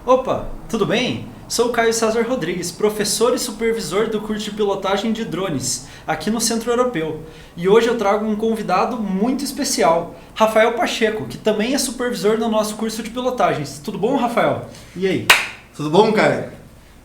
Opa, tudo bem? Sou o Caio César Rodrigues, professor e supervisor do curso de pilotagem de drones aqui no Centro Europeu. E hoje eu trago um convidado muito especial, Rafael Pacheco, que também é supervisor no nosso curso de pilotagens. Tudo bom, Rafael? E aí? Tudo bom, Caio?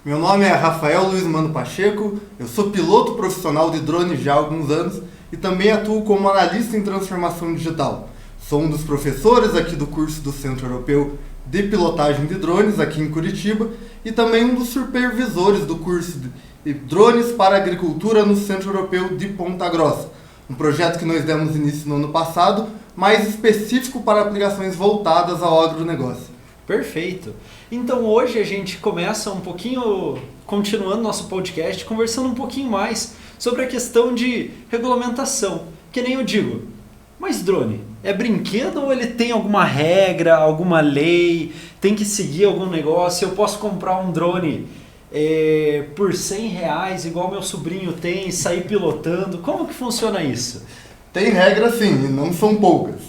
Meu nome é Rafael Luiz Mano Pacheco, eu sou piloto profissional de drones já há alguns anos e também atuo como analista em transformação digital. Sou um dos professores aqui do curso do Centro Europeu de pilotagem de drones aqui em Curitiba e também um dos supervisores do curso de drones para agricultura no Centro Europeu de Ponta Grossa, um projeto que nós demos início no ano passado, mais específico para aplicações voltadas ao agronegócio. Perfeito. Então hoje a gente começa um pouquinho, continuando nosso podcast, conversando um pouquinho mais sobre a questão de regulamentação. Que nem eu digo, mas drone, é brinquedo ou ele tem alguma regra, alguma lei, tem que seguir algum negócio? Eu posso comprar um drone por R$100, igual meu sobrinho tem, e sair pilotando? Como que funciona isso? Tem regras sim, e não são poucas.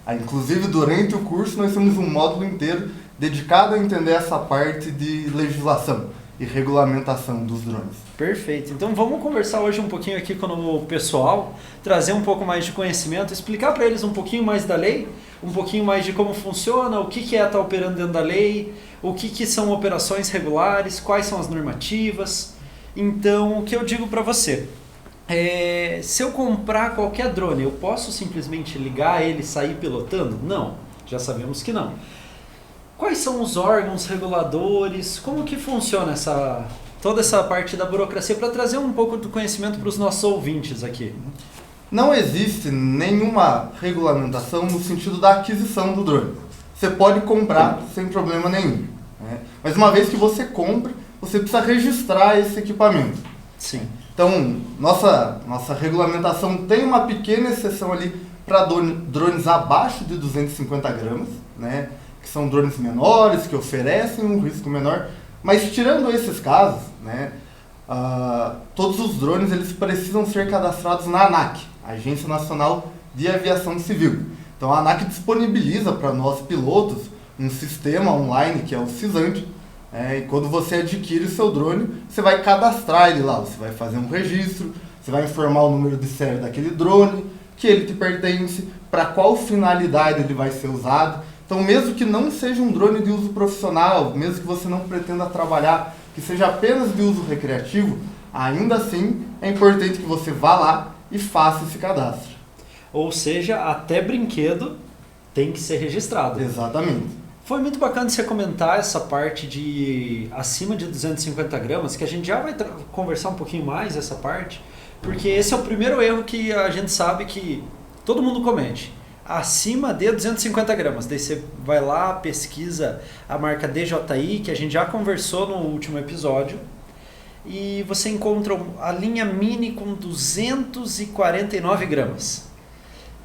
Inclusive, durante o curso, nós temos um módulo inteiro dedicado a entender essa parte de legislação e regulamentação dos drones. Perfeito. Então vamos conversar hoje um pouquinho aqui com o pessoal, trazer um pouco mais de conhecimento, explicar para eles um pouquinho mais da lei, um pouquinho mais de como funciona, o que é estar operando dentro da lei, o que são operações regulares, quais são as normativas. Então, o que eu digo para você? Se eu comprar qualquer drone, eu posso simplesmente ligar ele e sair pilotando? Não, já sabemos que não. Quais são os órgãos reguladores? Como que funciona toda essa parte da burocracia para trazer um pouco do conhecimento para os nossos ouvintes aqui? Não existe nenhuma regulamentação no sentido da aquisição do drone. Você pode comprar sem problema nenhum, né? Mas uma vez que você compra, você precisa registrar esse equipamento. Sim. Então, nossa regulamentação tem uma pequena exceção ali para drones abaixo de 250 gramas, né? Que são drones menores, que oferecem um risco menor. Mas tirando esses casos, né, todos os drones eles precisam ser cadastrados na ANAC, Agência Nacional de Aviação Civil. Então a ANAC disponibiliza para nós pilotos um sistema online que é o CISANT, e quando você adquire o seu drone, você vai cadastrar ele lá, você vai fazer um registro, você vai informar o número de série daquele drone, que ele te pertence, para qual finalidade ele vai ser usado. Então, mesmo que não seja um drone de uso profissional, mesmo que você não pretenda trabalhar, que seja apenas de uso recreativo, ainda assim é importante que você vá lá e faça esse cadastro. Ou seja, até brinquedo tem que ser registrado. Exatamente. Foi muito bacana você comentar essa parte de acima de 250 gramas, que a gente já vai conversar um pouquinho mais essa parte, porque esse é o primeiro erro que a gente sabe que todo mundo comete. Acima de 250 gramas. Daí você vai lá, pesquisa a marca DJI, que a gente já conversou no último episódio, e você encontra a linha Mini com 249 gramas.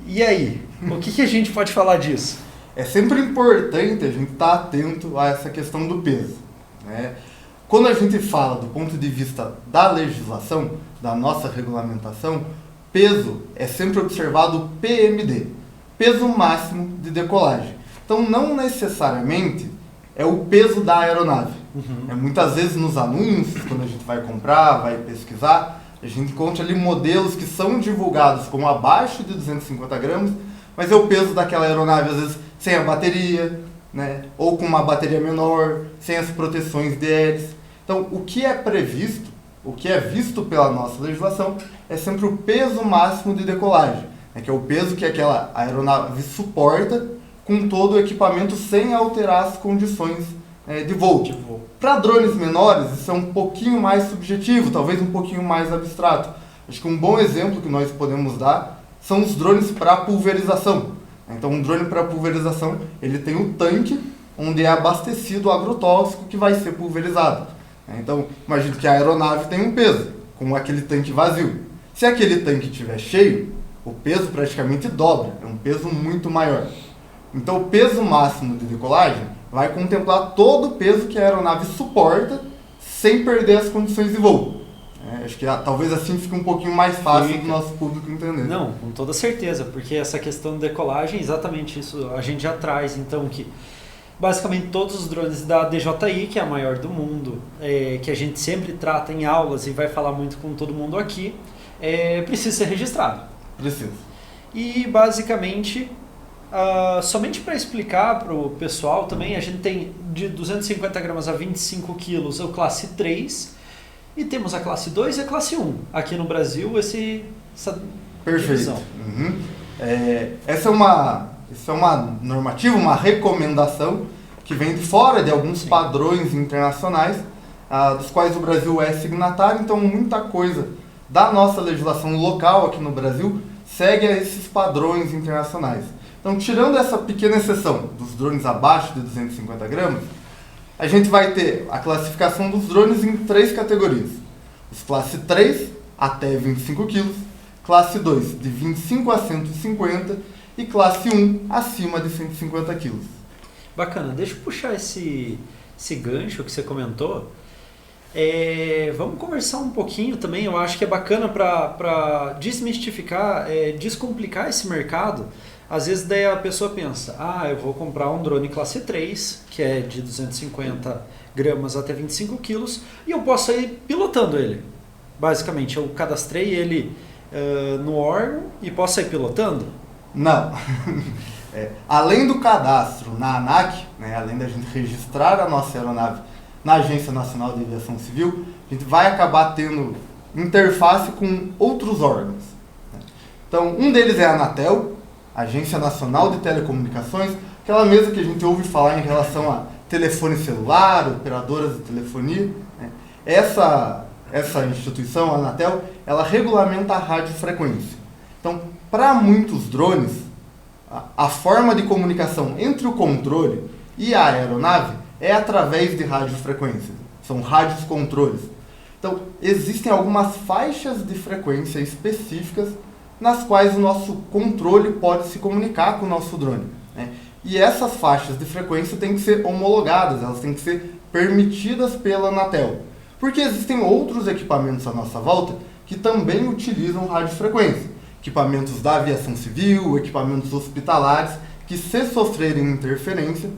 E aí? O que a gente pode falar disso? É sempre importante a gente estar atento a essa questão do peso, né? Quando a gente fala do ponto de vista da legislação, da nossa regulamentação, peso é sempre observado o PMD, peso máximo de decolagem. Então, não necessariamente é o peso da aeronave. Muitas vezes nos anúncios, quando a gente vai comprar, vai pesquisar, a gente encontra ali modelos que são divulgados como abaixo de 250 gramas, mas é o peso daquela aeronave, às vezes, sem a bateria, né? Ou com uma bateria menor, sem as proteções de hélice. Então, o que é previsto, o que é visto pela nossa legislação, é sempre o peso máximo de decolagem, que é o peso que aquela aeronave suporta com todo o equipamento sem alterar as condições de voo. Para drones menores, isso é um pouquinho mais subjetivo, talvez um pouquinho mais abstrato. Acho que um bom exemplo que nós podemos dar são os drones para pulverização. Então, um drone para pulverização, ele tem um tanque onde é abastecido o agrotóxico que vai ser pulverizado. Então, imagine que a aeronave tem um peso, com aquele tanque vazio. Se aquele tanque estiver cheio, o peso praticamente dobra, é um peso muito maior. Então o peso máximo de decolagem vai contemplar todo o peso que a aeronave suporta sem perder as condições de voo. Acho que talvez assim fique um pouquinho mais fácil do nosso público entender. Não, com toda certeza, porque essa questão de decolagem, exatamente isso a gente já traz, então que Basicamente todos os drones da DJI, que é a maior do mundo, que a gente sempre trata em aulas e vai falar muito com todo mundo aqui, precisa ser registrado. Precisa. E basicamente, somente para explicar para o pessoal também, a gente tem de 250 gramas a 25 quilos o classe 3 e temos a classe 2 e a classe 1. Aqui no Brasil, essa Perfeito. divisão. Uhum. Essa é uma normativa, uma recomendação que vem de fora de alguns padrões internacionais, dos quais o Brasil é signatário, então muita coisa da nossa legislação local aqui no Brasil segue a esses padrões internacionais. Então, tirando essa pequena exceção dos drones abaixo de 250 gramas, a gente vai ter a classificação dos drones em 3 categorias. Os classe 3 até 25 kg, classe 2 de 25 a 150 e classe 1 acima de 150 kg. Bacana, deixa eu puxar esse gancho que você comentou. Vamos conversar um pouquinho também, eu acho que é bacana para desmistificar, descomplicar esse mercado. Às vezes daí a pessoa pensa, eu vou comprar um drone classe 3, que é de 250 gramas até 25 quilos, e eu posso ir pilotando ele. Basicamente, eu cadastrei ele no órgão e posso ir pilotando? Não. Além do cadastro na ANAC, né, além da gente registrar a nossa aeronave na Agência Nacional de Aviação Civil, a gente vai acabar tendo interface com outros órgãos. Então, um deles é a Anatel, Agência Nacional de Telecomunicações, aquela mesa que a gente ouve falar em relação a telefone celular, operadoras de telefonia. Né? Essa instituição, a Anatel, ela regulamenta a radiofrequência. Então, para muitos drones, a forma de comunicação entre o controle e a aeronave é através de radiofrequência. São rádios controles. Então, existem algumas faixas de frequência específicas nas quais o nosso controle pode se comunicar com o nosso drone. Né? E essas faixas de frequência têm que ser homologadas, elas têm que ser permitidas pela Anatel. Porque existem outros equipamentos à nossa volta que também utilizam radiofrequência. Equipamentos da aviação civil, equipamentos hospitalares, que se sofrerem interferência,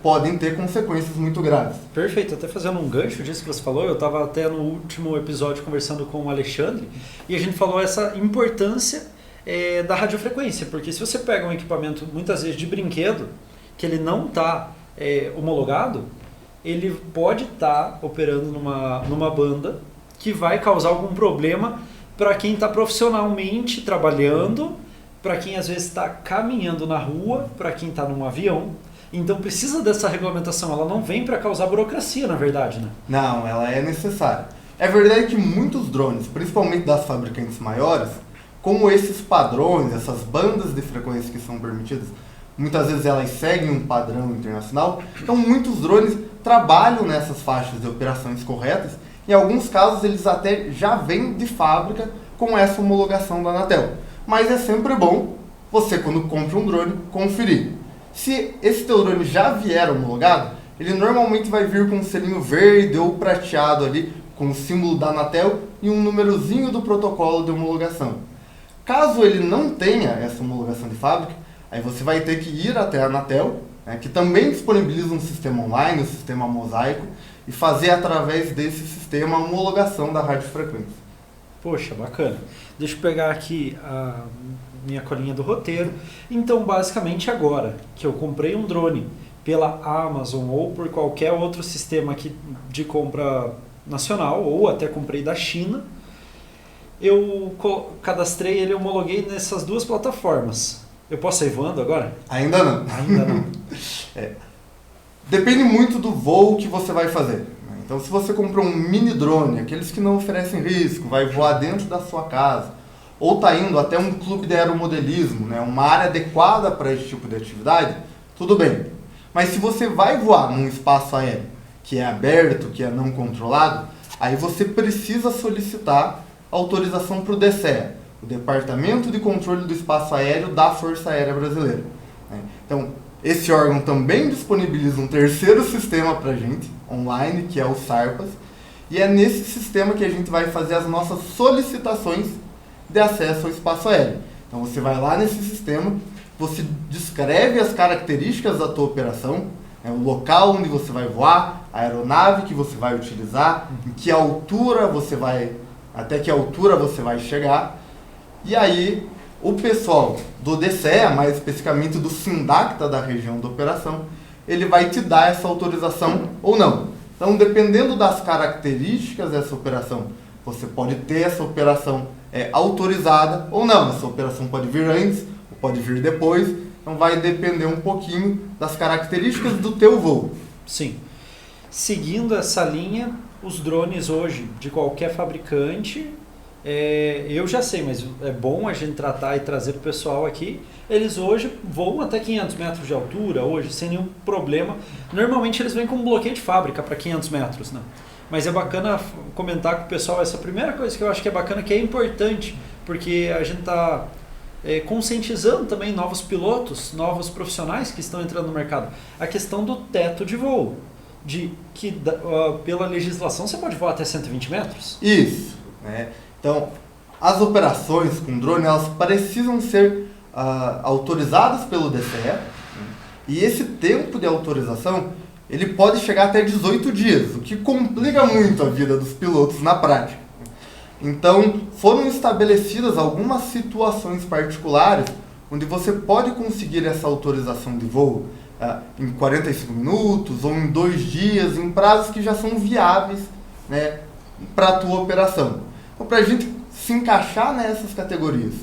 podem ter consequências muito graves. Perfeito, até fazendo um gancho disso que você falou, eu estava até no último episódio conversando com o Alexandre e a gente falou essa importância da radiofrequência, porque se você pega um equipamento muitas vezes de brinquedo, que ele não está homologado, ele pode estar operando numa banda que vai causar algum problema para quem está profissionalmente trabalhando, para quem às vezes está caminhando na rua, para quem está num avião. Então precisa dessa regulamentação, ela não vem para causar burocracia, na verdade, né? Não, ela é necessária. É verdade que muitos drones, principalmente das fabricantes maiores, como esses padrões, essas bandas de frequência que são permitidas, muitas vezes elas seguem um padrão internacional, então muitos drones trabalham nessas faixas de operações corretas. Em alguns casos eles até já vêm de fábrica com essa homologação da Anatel. Mas é sempre bom você, quando compra um drone, conferir. Se esse teu drone já vier homologado, ele normalmente vai vir com um selinho verde ou prateado ali, com o símbolo da Anatel e um númerozinho do protocolo de homologação. Caso ele não tenha essa homologação de fábrica, aí você vai ter que ir até a Anatel, né, que também disponibiliza um sistema online, um sistema mosaico, e fazer através desse sistema a homologação da radiofrequência. Poxa, bacana. Deixa eu pegar aqui a minha colinha do roteiro. Então, basicamente agora que eu comprei um drone pela Amazon ou por qualquer outro sistema aqui de compra nacional, ou até comprei da China, eu cadastrei ele e homologuei nessas duas plataformas. Eu posso ir voando agora? Ainda não. Ainda não. Depende muito do voo que você vai fazer. Então, se você comprou um mini drone, aqueles que não oferecem risco, vai voar dentro da sua casa, ou está indo até um clube de aeromodelismo, né, uma área adequada para esse tipo de atividade, tudo bem. Mas se você vai voar num espaço aéreo que é aberto, que é não controlado, aí você precisa solicitar autorização para o DCEA, o Departamento de Controle do Espaço Aéreo da Força Aérea Brasileira. Então, esse órgão também disponibiliza um terceiro sistema para a gente, online, que é o SARPAS, e é nesse sistema que a gente vai fazer as nossas solicitações de acesso ao espaço aéreo. Então você vai lá nesse sistema, você descreve as características da tua operação, É o local onde você vai voar, a aeronave que você vai utilizar, em que altura você vai, até que altura você vai chegar. E aí, o pessoal do DCEA, mais especificamente do SINDACTA da região da operação, ele vai te dar essa autorização ou não. Então, dependendo das características dessa operação, você pode ter essa operação autorizada ou não. Essa operação pode vir antes ou pode vir depois. Então, vai depender um pouquinho das características do teu voo. Sim. Seguindo essa linha, os drones hoje, de qualquer fabricante, eu já sei, mas é bom a gente tratar e trazer para o pessoal aqui. Eles hoje voam até 500 metros de altura, hoje, sem nenhum problema. Normalmente eles vêm com um bloqueio de fábrica para 500 metros, né? Mas é bacana comentar com o pessoal essa primeira coisa que eu acho que é bacana, que é importante, porque a gente está conscientizando também novos pilotos, novos profissionais que estão entrando no mercado. A questão do teto de voo, de que pela legislação você pode voar até 120 metros. Isso, né? Então, as operações com drone, elas precisam ser autorizadas pelo DCE, e esse tempo de autorização, ele pode chegar até 18 dias, o que complica muito a vida dos pilotos na prática. Então, foram estabelecidas algumas situações particulares onde você pode conseguir essa autorização de voo em 45 minutos ou em 2 dias, em prazos que já são viáveis, né, para a tua operação. Então, para a gente se encaixar nessas categorias,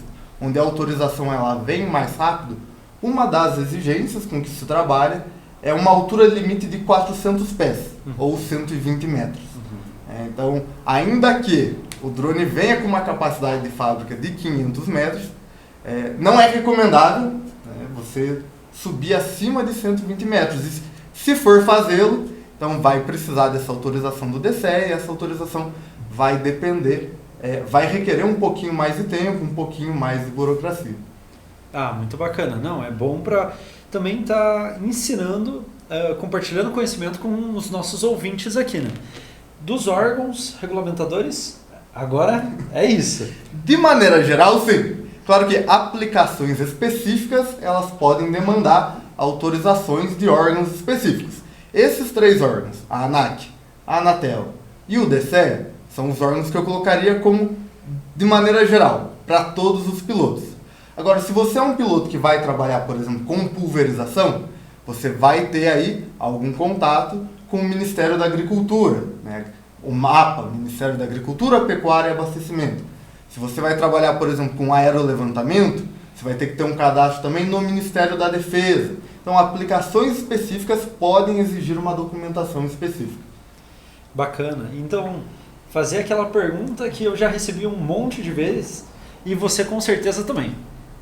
onde a autorização ela vem mais rápido, uma das exigências com que se trabalha é uma altura limite de 400 pés, ou 120 metros. Então, ainda que o drone venha com uma capacidade de fábrica de 500 metros, não é recomendável você subir acima de 120 metros. E se for fazê-lo, então vai precisar dessa autorização do DCE, e essa autorização vai depender, vai requerer um pouquinho mais de tempo, um pouquinho mais de burocracia. Ah, muito bacana. Não, é bom para também estar ensinando, compartilhando conhecimento com os nossos ouvintes aqui, né? Dos órgãos regulamentadores, agora é isso. De maneira geral, sim. Claro que aplicações específicas, elas podem demandar autorizações de órgãos específicos. Esses 3 órgãos, a ANAC, a Anatel e o DCE, são os órgãos que eu colocaria como, de maneira geral, para todos os pilotos. Agora, se você é um piloto que vai trabalhar, por exemplo, com pulverização, você vai ter aí algum contato com o Ministério da Agricultura, né? O MAPA, Ministério da Agricultura, Pecuária e Abastecimento. Se você vai trabalhar, por exemplo, com aerolevantamento, você vai ter que ter um cadastro também no Ministério da Defesa. Então, aplicações específicas podem exigir uma documentação específica. Bacana. Então, fazer aquela pergunta que eu já recebi um monte de vezes, e você com certeza também.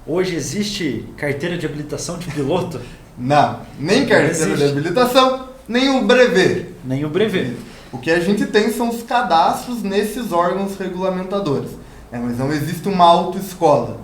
Hoje existe carteira de habilitação de piloto? Não, nem carteira de habilitação, nem o brevet. Nem o brevet. O que a gente tem são os cadastros nesses órgãos regulamentadores. Mas não existe uma autoescola.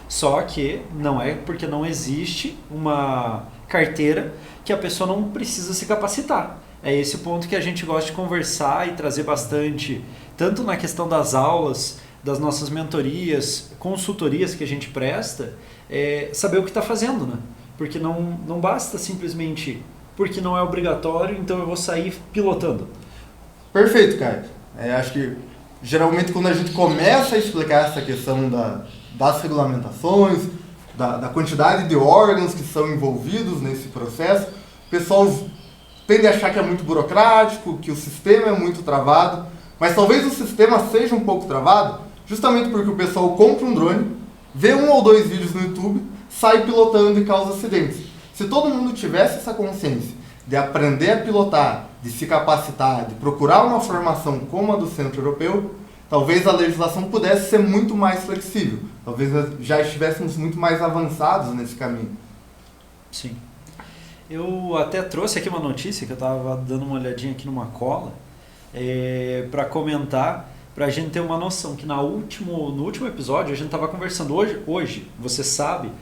Só que não é porque não existe uma carteira que a pessoa não precisa se capacitar. É esse o ponto que a gente gosta de conversar e trazer bastante, tanto na questão das aulas, das nossas mentorias, consultorias que a gente presta, saber o que está fazendo, né? Porque não basta simplesmente, porque não é obrigatório, então eu vou sair pilotando. Perfeito, Caio. Acho que geralmente quando a gente começa a explicar essa questão das regulamentações, da quantidade de órgãos que são envolvidos nesse processo, o pessoal tende a achar que é muito burocrático, que o sistema é muito travado, mas talvez o sistema seja um pouco travado justamente porque o pessoal compra um drone, vê 1 ou 2 vídeos no YouTube, sai pilotando e causa acidentes. Se todo mundo tivesse essa consciência de aprender a pilotar, de se capacitar, de procurar uma formação como a do Centro Europeu, talvez a legislação pudesse ser muito mais flexível. Talvez já estivéssemos muito mais avançados nesse caminho. Sim. Eu até trouxe aqui uma notícia que eu estava dando uma olhadinha aqui numa cola para comentar, para a gente ter uma noção que no último episódio a gente estava conversando hoje, você sabe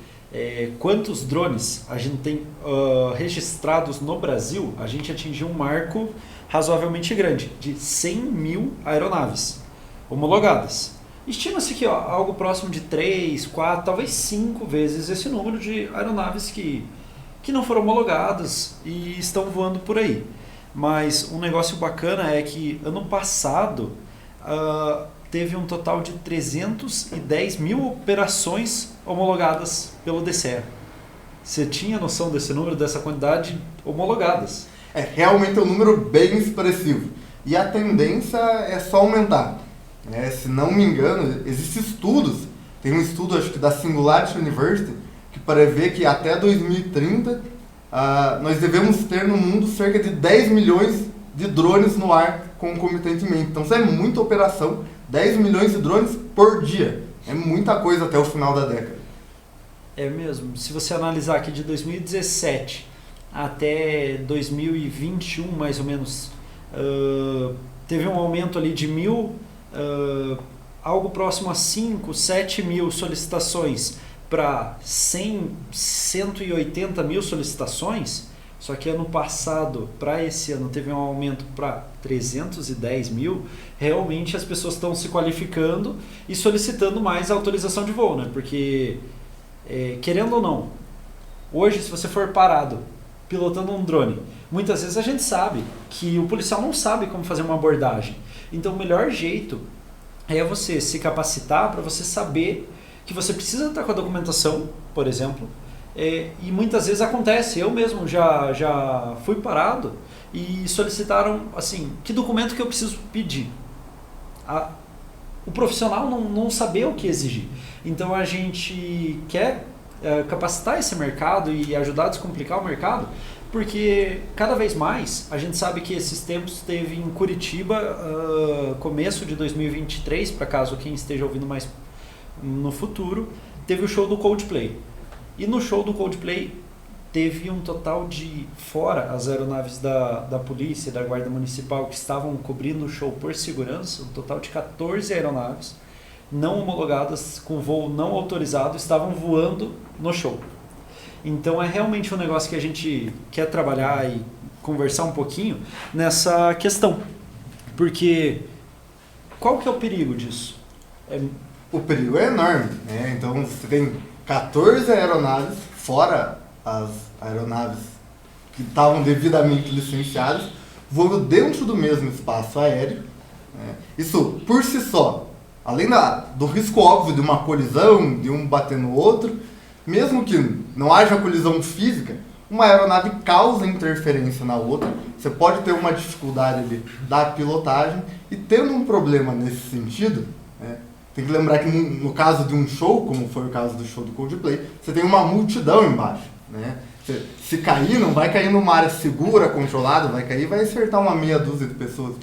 quantos drones a gente tem registrados no Brasil. A gente atingiu um marco razoavelmente grande, de 100 mil aeronaves homologadas. Estima-se que algo próximo de 3, 4, talvez 5 vezes esse número de aeronaves que que não foram homologadas e estão voando por aí. Mas um negócio bacana é que ano passado teve um total de 310 mil operações homologadas pelo DCE. Você tinha noção desse número, dessa quantidade homologadas? Realmente é um número bem expressivo. E a tendência é só aumentar. Se não me engano, existem estudos, tem um estudo acho que da Singularity University, que prevê que até 2030 nós devemos ter no mundo cerca de 10 milhões de drones no ar concomitantemente. Então isso é muita operação, 10 milhões de drones por dia. É muita coisa até o final da década. É mesmo. Se você analisar aqui de 2017 até 2021, mais ou menos, teve um aumento ali de algo próximo a 5, 7 mil solicitações para 180 mil solicitações, só que ano passado, para esse ano, teve um aumento para 310 mil, realmente as pessoas estão se qualificando e solicitando mais autorização de voo, né? Porque, querendo ou não, hoje se você for parado pilotando um drone, muitas vezes a gente sabe que o policial não sabe como fazer uma abordagem. Então o melhor jeito é você se capacitar para você saber que você precisa estar com a documentação, por exemplo, e muitas vezes acontece, eu mesmo já fui parado e solicitaram assim, que documento que eu preciso pedir. O profissional não saber o que exigir. Então a gente quer capacitar esse mercado e ajudar a descomplicar o mercado, porque cada vez mais a gente sabe que esses tempos teve em Curitiba, começo de 2023, para caso quem esteja ouvindo mais no futuro, teve o show do Coldplay. E no show do Coldplay teve um total de, fora as aeronaves da polícia e da guarda municipal que estavam cobrindo o show por segurança, um total de 14 aeronaves não homologadas, com voo não autorizado, estavam voando no show. Então é realmente um negócio que a gente quer trabalhar e conversar um pouquinho nessa questão. Porque qual que é o perigo disso? O perigo é enorme, né? Então você tem 14 aeronaves, fora as aeronaves que estavam devidamente licenciadas, voando dentro do mesmo espaço aéreo. Né? Isso por si só, além do risco óbvio de uma colisão, de um bater no outro, mesmo que não haja colisão física, uma aeronave causa interferência na outra, você pode ter uma dificuldade ali da pilotagem, e tendo um problema nesse sentido, né, tem que lembrar que no caso de um show, como foi o caso do show do Coldplay, você tem uma multidão embaixo. Né? Se cair, não vai cair numa área segura, controlada, vai cair e vai acertar uma meia dúzia de pessoas,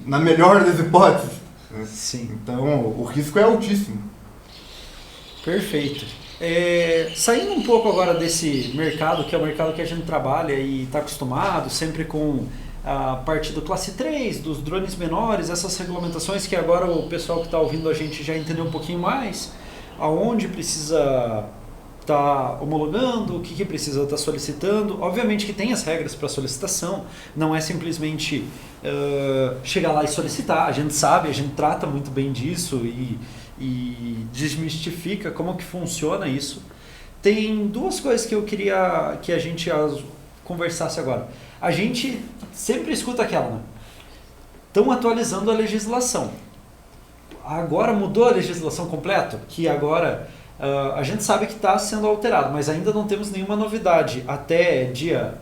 na melhor das hipóteses. Né? Sim. Então o risco é altíssimo. Perfeito. Saindo um pouco agora desse mercado, que é o mercado que a gente trabalha e está acostumado, sempre com a parte do classe 3, dos drones menores, essas regulamentações que agora o pessoal que está ouvindo a gente já entendeu um pouquinho mais, aonde precisa estar homologando, o que precisa estar solicitando. Obviamente que tem as regras para solicitação, não é simplesmente chegar lá e solicitar, a gente sabe, a gente trata muito bem disso e desmistifica como que funciona isso. Tem duas coisas que eu queria que a gente conversasse agora. A gente sempre escuta aquela, né? Estão atualizando a legislação. Agora mudou a legislação completa, que agora a gente sabe que está sendo alterado, mas ainda não temos nenhuma novidade. Até dia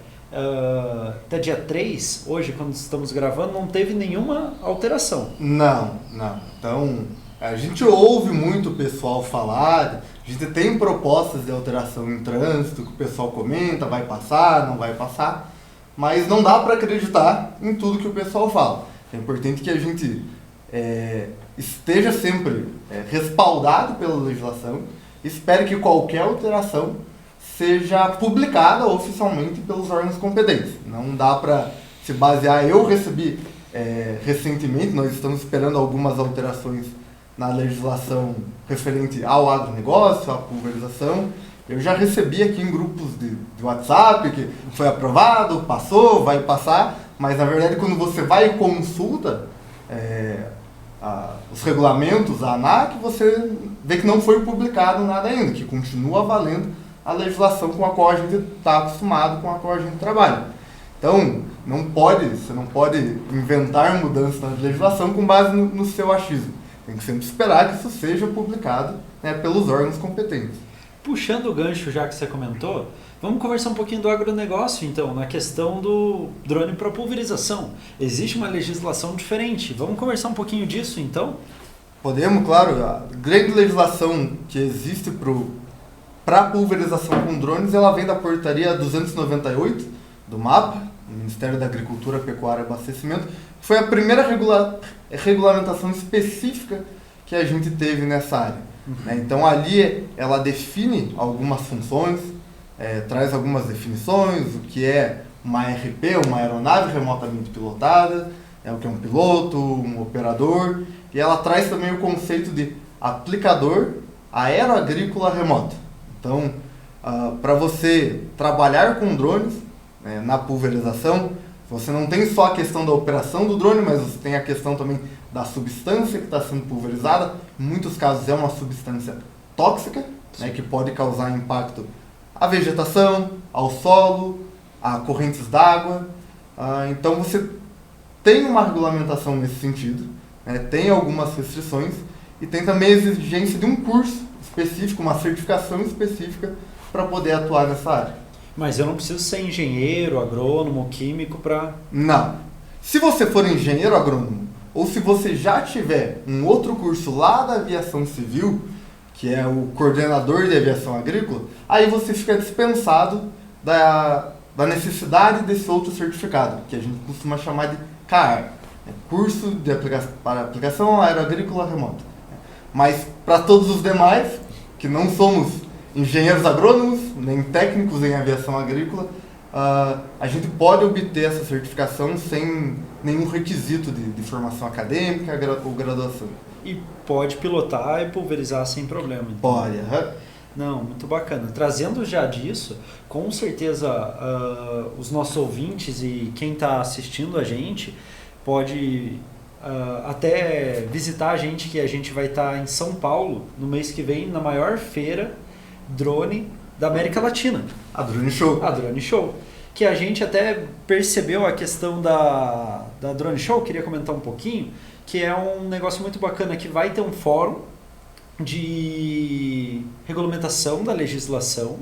3, hoje, quando estamos gravando, não teve nenhuma alteração. Não. Então, a gente ouve muito o pessoal falar, a gente tem propostas de alteração em trânsito, que o pessoal comenta, vai passar, não vai passar, mas não dá para acreditar em tudo que o pessoal fala. É importante que a gente esteja sempre respaldado pela legislação, espere que qualquer alteração seja publicada oficialmente pelos órgãos competentes. Não dá para se basear. Eu recebi recentemente, nós estamos esperando algumas alterações na legislação referente ao agronegócio, à pulverização. Eu já recebi aqui em grupos de WhatsApp que foi aprovado, passou, vai passar, mas na verdade quando você vai e consulta os regulamentos, a ANAC, você vê que não foi publicado nada ainda, que continua valendo a legislação com a qual a gente está acostumado, com a qual a gente trabalha. Então, você não pode inventar mudanças na legislação com base no seu achismo. Tem que sempre esperar que isso seja publicado, né, pelos órgãos competentes. Puxando o gancho, já que você comentou, vamos conversar um pouquinho do agronegócio, então, na questão do drone para pulverização. Existe uma legislação diferente. Vamos conversar um pouquinho disso, então? Podemos, claro. A grande legislação que existe para pulverização com drones, ela vem da portaria 298 do MAPA, Ministério da Agricultura, Pecuária e Abastecimento. Foi a primeira regulamentação específica que a gente teve nessa área. Né? Então ali ela define algumas funções, traz algumas definições, o que é uma RP, uma aeronave remotamente pilotada, o que é um piloto, um operador, e ela traz também o conceito de aplicador aeroagrícola remoto. Então, para você trabalhar com drones, na pulverização, você não tem só a questão da operação do drone, mas você tem a questão também da substância que está sendo pulverizada. Em muitos casos é uma substância tóxica, né, que pode causar impacto à vegetação, ao solo, a correntes d'água. Então você tem uma regulamentação nesse sentido, né, tem algumas restrições e tem também a exigência de um curso específico, uma certificação específica para poder atuar nessa área. Mas eu não preciso ser engenheiro, agrônomo, químico para... Não. Se você for engenheiro agrônomo, ou se você já tiver um outro curso lá da aviação civil, que é o coordenador de aviação agrícola, aí você fica dispensado da necessidade desse outro certificado, que a gente costuma chamar de CAR, Curso de para Aplicação Aeroagrícola Remota. Mas para todos os demais, que não somos engenheiros agrônomos, nem técnicos em aviação agrícola, a gente pode obter essa certificação sem nenhum requisito de formação acadêmica ou graduação. E pode pilotar e pulverizar sem problema. Então. Pode. Não, muito bacana. Trazendo já disso, com certeza os nossos ouvintes e quem está assistindo a gente pode até visitar a gente, que a gente vai estar em São Paulo no mês que vem, na maior feira drone da América Latina. A Drone Show. A Drone Show. Que a gente até percebeu a questão da Drone Show, queria comentar um pouquinho, que é um negócio muito bacana, que vai ter um fórum de regulamentação da legislação,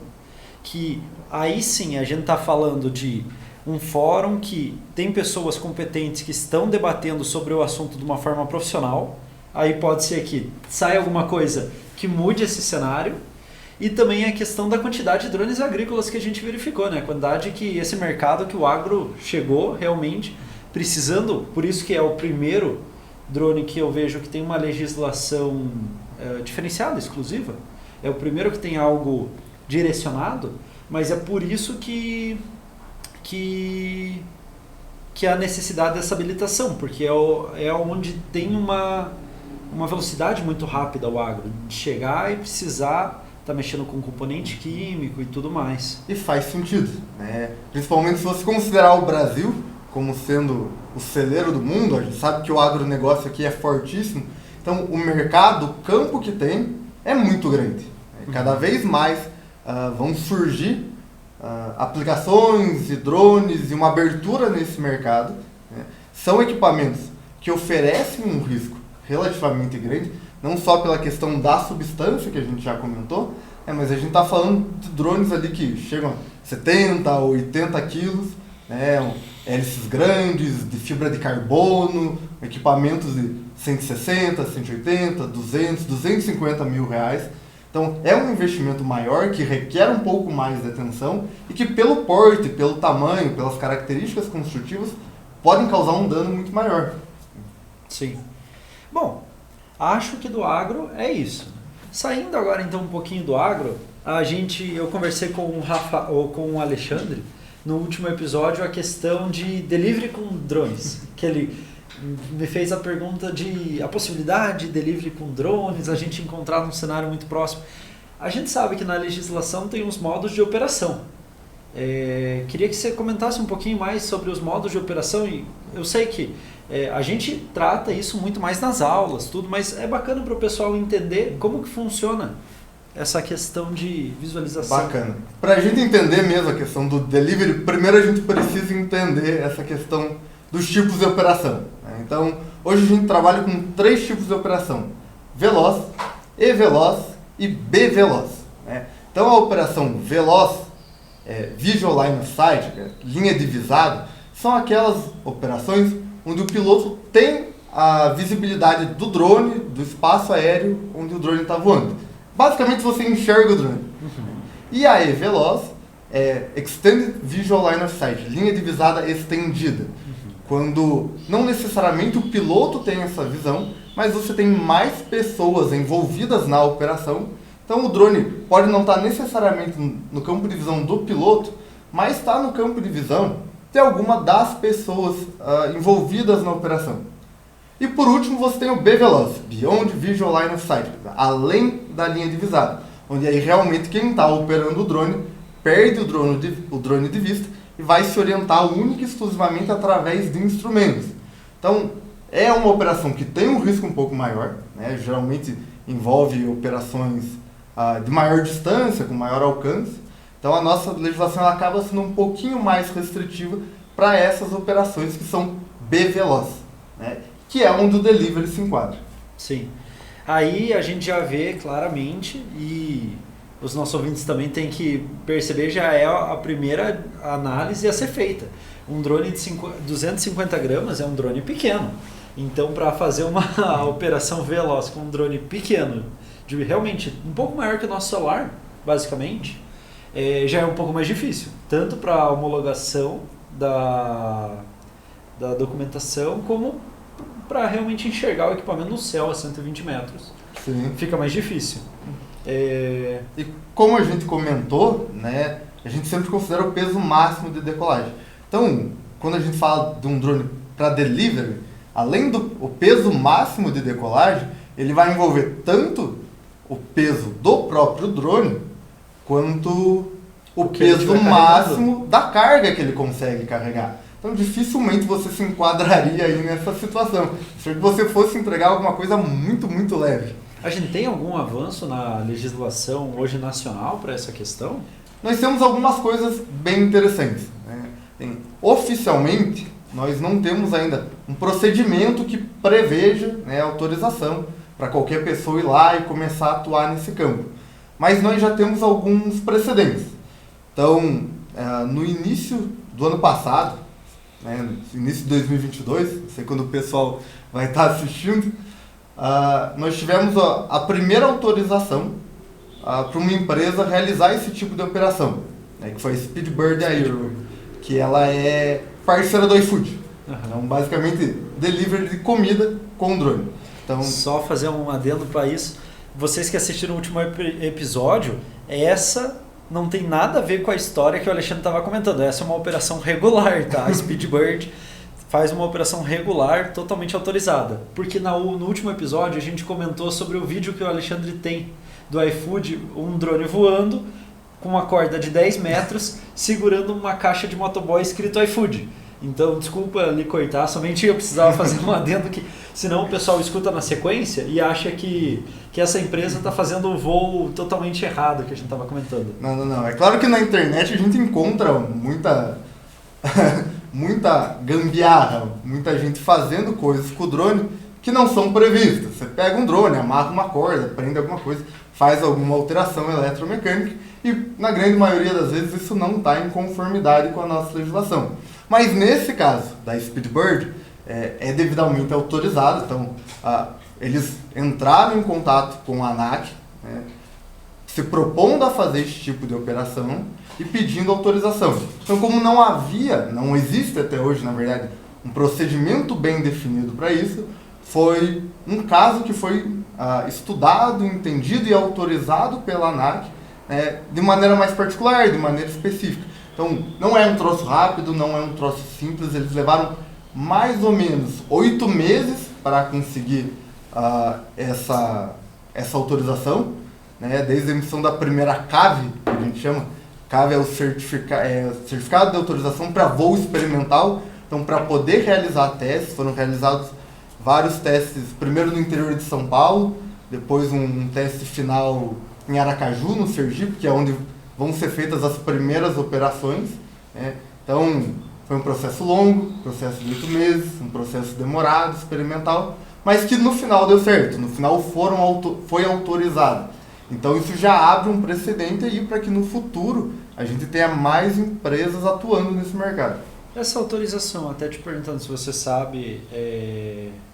que aí sim a gente está falando de um fórum que tem pessoas competentes que estão debatendo sobre o assunto de uma forma profissional. Aí pode ser que saia alguma coisa que mude esse cenário. E também a questão da quantidade de drones agrícolas que a gente verificou, né? A quantidade que esse mercado que o agro chegou realmente precisando, por isso que é o primeiro drone que eu vejo que tem uma legislação diferenciada, exclusiva. É o primeiro que tem algo direcionado, mas é por isso que a necessidade dessa habilitação, porque é onde tem uma velocidade muito rápida o agro, de chegar e precisar tá mexendo com componente químico e tudo mais. E faz sentido, né? Principalmente se você considerar o Brasil como sendo o celeiro do mundo, a gente sabe que o agronegócio aqui é fortíssimo, então o mercado, o campo que tem é muito grande. Cada vez mais vão surgir aplicações de drones e uma abertura nesse mercado. Né? São equipamentos que oferecem um risco relativamente grande, não só pela questão da substância que a gente já comentou, mas a gente está falando de drones ali que chegam a 70, 80 quilos, né, hélices grandes, de fibra de carbono, equipamentos de 160, 180, 200, 250 mil reais. Então é um investimento maior que requer um pouco mais de atenção e que pelo porte, pelo tamanho, pelas características construtivas, podem causar um dano muito maior. Sim. Bom, acho que do agro é isso. Saindo agora então um pouquinho do agro, eu conversei com o Alexandre no último episódio a questão de delivery com drones, que ele me fez a pergunta de a possibilidade de delivery com drones, a gente encontrar num cenário muito próximo. A gente sabe que na legislação tem uns modos de operação. Queria que você comentasse um pouquinho mais sobre os modos de operação. E eu sei que a gente trata isso muito mais nas aulas, tudo, mas é bacana para o pessoal entender como que funciona essa questão de visualização. Bacana. Para a gente entender mesmo a questão do delivery, primeiro a gente precisa entender essa questão dos tipos de operação, né? Então, hoje a gente trabalha com 3 tipos de operação: veloz, E-veloz e B-veloz, né? Então, a operação veloz, Visual Line of Sight, linha divisada, são aquelas operações onde o piloto tem a visibilidade do drone, do espaço aéreo onde o drone está voando. Basicamente, você enxerga o drone. E a E-veloz é Extended Visual Line of Sight, linha divisada estendida. Quando não necessariamente o piloto tem essa visão, mas você tem mais pessoas envolvidas na operação. Então o drone pode não estar necessariamente no campo de visão do piloto, mas está no campo de visão de alguma das pessoas envolvidas na operação. E por último você tem o B-veloz, Beyond Visual Line of Sight, além da linha divisada, onde aí realmente quem está operando o drone perde o drone de vista e vai se orientar única e exclusivamente através de instrumentos. Então, é uma operação que tem um risco um pouco maior, né? Geralmente envolve operações de maior distância, com maior alcance. Então, a nossa legislação ela acaba sendo um pouquinho mais restritiva para essas operações que são B-veloz, né? Que é onde o delivery se enquadra. Sim. Aí a gente já vê claramente, e os nossos ouvintes também têm que perceber, já é a primeira análise a ser feita. Um drone de 250 gramas é um drone pequeno. Então, para fazer uma operação veloz com um drone pequeno, de realmente um pouco maior que o nosso celular, basicamente, já é um pouco mais difícil. Tanto para a homologação da documentação, como para realmente enxergar o equipamento no céu a 120 metros. Sim. Fica mais difícil. E como a gente comentou, né, a gente sempre considera o peso máximo de decolagem. Então, quando a gente fala de um drone para delivery, além do peso máximo de decolagem, ele vai envolver tanto o peso do próprio drone, quanto o peso máximo da carga que ele consegue carregar. Então, dificilmente você se enquadraria aí nessa situação. Se você fosse entregar alguma coisa muito, muito leve. A gente tem algum avanço na legislação hoje nacional para essa questão? Nós temos algumas coisas bem interessantes, né? Oficialmente, nós não temos ainda um procedimento que preveja, né, autorização para qualquer pessoa ir lá e começar a atuar nesse campo. Mas nós já temos alguns precedentes. Então, no início do ano passado, né, no início de 2022, não sei quando o pessoal vai estar assistindo, nós tivemos a primeira autorização para uma empresa realizar esse tipo de operação, né, que foi a Speedbird Aero, que ela é parceira do iFood. Então, basicamente, delivery de comida com drone. Então, só fazer um adendo para isso. Vocês que assistiram o último episódio, essa não tem nada a ver com a história que o Alexandre estava comentando. Essa é uma operação regular, tá? A Speedbird faz uma operação regular, totalmente autorizada. Porque no último episódio a gente comentou sobre o vídeo que o Alexandre tem do iFood, um drone voando com uma corda de 10 metros, segurando uma caixa de motoboy escrito iFood. Então, desculpa lhe cortar, somente eu precisava fazer um adendo que senão o pessoal escuta na sequência e acha que essa empresa está fazendo um voo totalmente errado que a gente estava comentando. Não. É claro que na internet a gente encontra muita gambiarra, muita gente fazendo coisas com o drone que não são previstas. Você pega um drone, amarra uma corda, prende alguma coisa, faz alguma alteração eletromecânica e na grande maioria das vezes isso não está em conformidade com a nossa legislação. Mas nesse caso da Speedbird, é devidamente autorizado. Então, eles entraram em contato com a ANAC, né, se propondo a fazer esse tipo de operação e pedindo autorização. Então, como não existe até hoje, na verdade, um procedimento bem definido para isso, foi um caso que foi estudado, entendido e autorizado pela ANAC de maneira mais particular, de maneira específica. Então, não é um troço rápido, não é um troço simples. Eles levaram mais ou menos 8 meses para conseguir essa autorização, né? Desde a emissão da primeira CAV, que a gente chama. CAV é o certificado de autorização para voo experimental. Então, para poder realizar testes, foram realizados vários testes, primeiro no interior de São Paulo, depois um teste final em Aracaju, no Sergipe, que é onde vão ser feitas as primeiras operações, né? Então, foi um processo longo, processo de 8 meses, um processo demorado, experimental, mas que no final deu certo, no final foi autorizado. Então isso já abre um precedente aí para que no futuro a gente tenha mais empresas atuando nesse mercado. Essa autorização, até te perguntando se você sabe,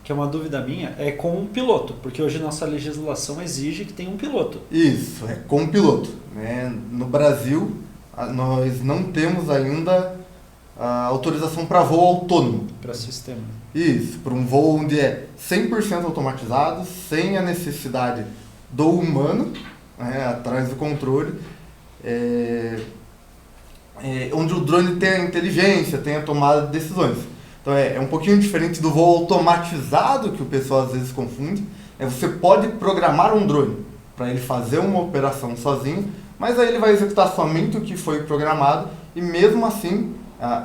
que é uma dúvida minha, é com um piloto, porque hoje nossa legislação exige que tenha um piloto. Isso, é com piloto, né? No Brasil, nós não temos ainda a autorização para voo autônomo. Para sistema. Isso, para um voo onde é 100% automatizado, sem a necessidade do humano, né, atrás do controle, onde o drone tem a inteligência, tem a tomada de decisões. Então é um pouquinho diferente do voo automatizado, que o pessoal às vezes confunde. Você pode programar um drone para ele fazer uma operação sozinho, mas aí ele vai executar somente o que foi programado e mesmo assim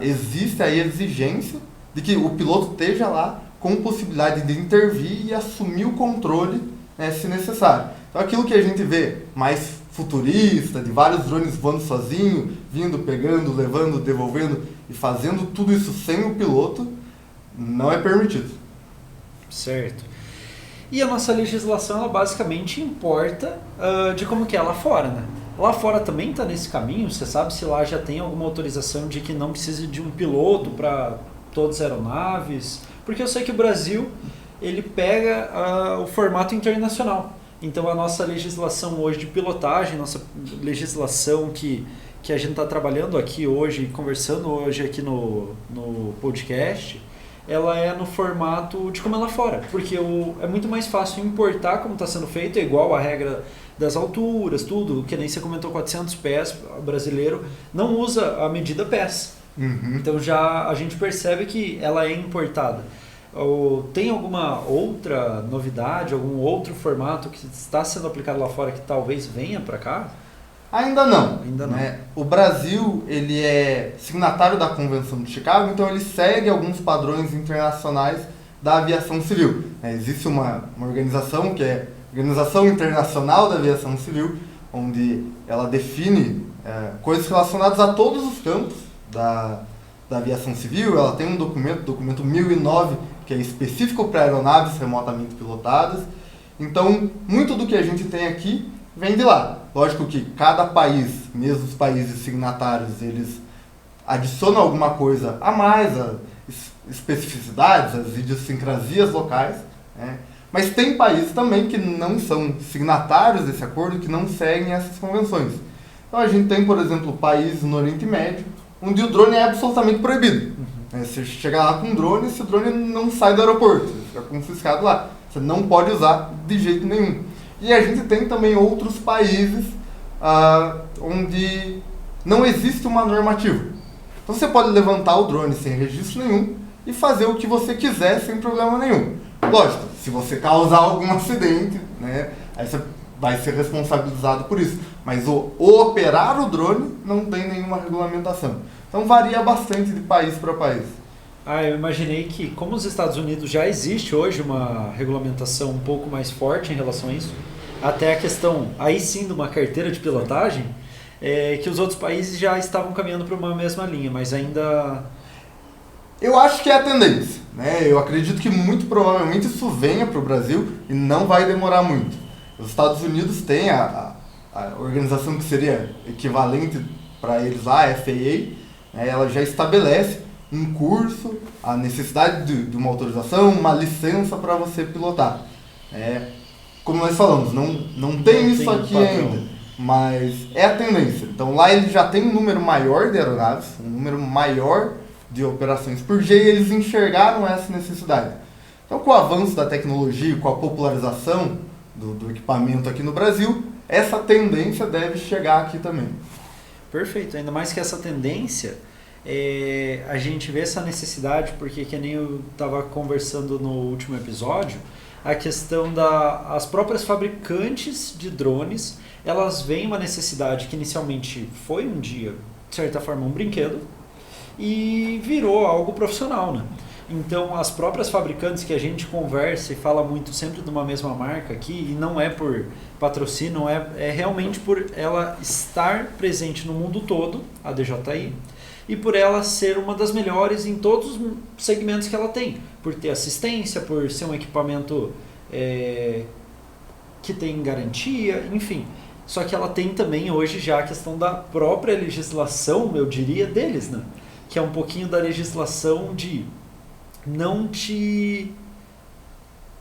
existe a exigência de que o piloto esteja lá com possibilidade de intervir e assumir o controle, né, se necessário. Então aquilo que a gente vê mais futurista, de vários drones voando sozinho, vindo, pegando, levando, devolvendo e fazendo tudo isso sem o piloto, não é permitido. Certo. E a nossa legislação, ela basicamente importa de como que é lá fora, né? Lá fora também está nesse caminho? Você sabe se lá já tem alguma autorização de que não precise de um piloto para todas as aeronaves? Porque eu sei que o Brasil, ele pega o formato internacional. Então a nossa legislação hoje de pilotagem, nossa legislação que a gente está trabalhando aqui hoje, conversando hoje aqui no podcast, ela é no formato de como é lá fora. Porque é muito mais fácil importar como está sendo feito, é igual a regra das alturas, tudo, que nem você comentou, 400 pés, o brasileiro não usa a medida pés. Uhum. Então já a gente percebe que ela é importada. Tem alguma outra novidade, algum outro formato que está sendo aplicado lá fora que talvez venha para cá? Ainda não. Ainda não. Né? O Brasil, ele é signatário da Convenção de Chicago, então ele segue alguns padrões internacionais da aviação civil. Existe uma organização que é a Organização Internacional da Aviação Civil, onde ela define coisas relacionadas a todos os campos da aviação civil. Ela tem um documento 1009, que é específico para aeronaves remotamente pilotadas. Então, muito do que a gente tem aqui vem de lá. Lógico que cada país, mesmo os países signatários, eles adicionam alguma coisa a mais, as especificidades, as idiosincrasias locais, né? Mas tem países também que não são signatários desse acordo, que não seguem essas convenções. Então a gente tem, por exemplo, países no Oriente Médio, onde o drone é absolutamente proibido. Você chega lá com um drone, esse drone não sai do aeroporto, fica confiscado lá. Você não pode usar de jeito nenhum. E a gente tem também outros países onde não existe uma normativa. Então você pode levantar o drone sem registro nenhum e fazer o que você quiser sem problema nenhum. Lógico, se você causar algum acidente, né, aí você vai ser responsabilizado por isso. Mas o operar o drone não tem nenhuma regulamentação. Então varia bastante de país para país. Eu imaginei que, como os Estados Unidos já existe hoje uma regulamentação um pouco mais forte em relação a isso, até a questão, aí sim, de uma carteira de pilotagem, que os outros países já estavam caminhando para uma mesma linha, mas ainda... Eu acho que é a tendência, né? Eu acredito que muito provavelmente isso venha para o Brasil e não vai demorar muito. Os Estados Unidos têm a organização que seria equivalente para eles lá, a FAA, né? Ela já estabelece um curso, a necessidade de uma autorização, uma licença para você pilotar. Como nós falamos, não tem isso aqui ainda, mas é a tendência. Então lá ele já tem um número maior de aeronaves, um número maior de operações por dia e eles enxergaram essa necessidade. Então com o avanço da tecnologia, com a popularização do equipamento aqui no Brasil, essa tendência deve chegar aqui também. Perfeito, ainda mais que essa tendência, a gente vê essa necessidade, porque que nem eu estava conversando no último episódio, a questão as próprias fabricantes de drones, elas veem uma necessidade que inicialmente foi um dia, de certa forma, um brinquedo, e virou algo profissional, né? Então, as próprias fabricantes que a gente conversa e fala muito sempre de uma mesma marca aqui, e não é por patrocínio, é realmente por ela estar presente no mundo todo, a DJI, e por ela ser uma das melhores em todos os segmentos que ela tem, por ter assistência, por ser um equipamento que tem garantia, enfim. Só que ela tem também hoje já a questão da própria legislação, eu diria, deles, né? Que é um pouquinho da legislação de não te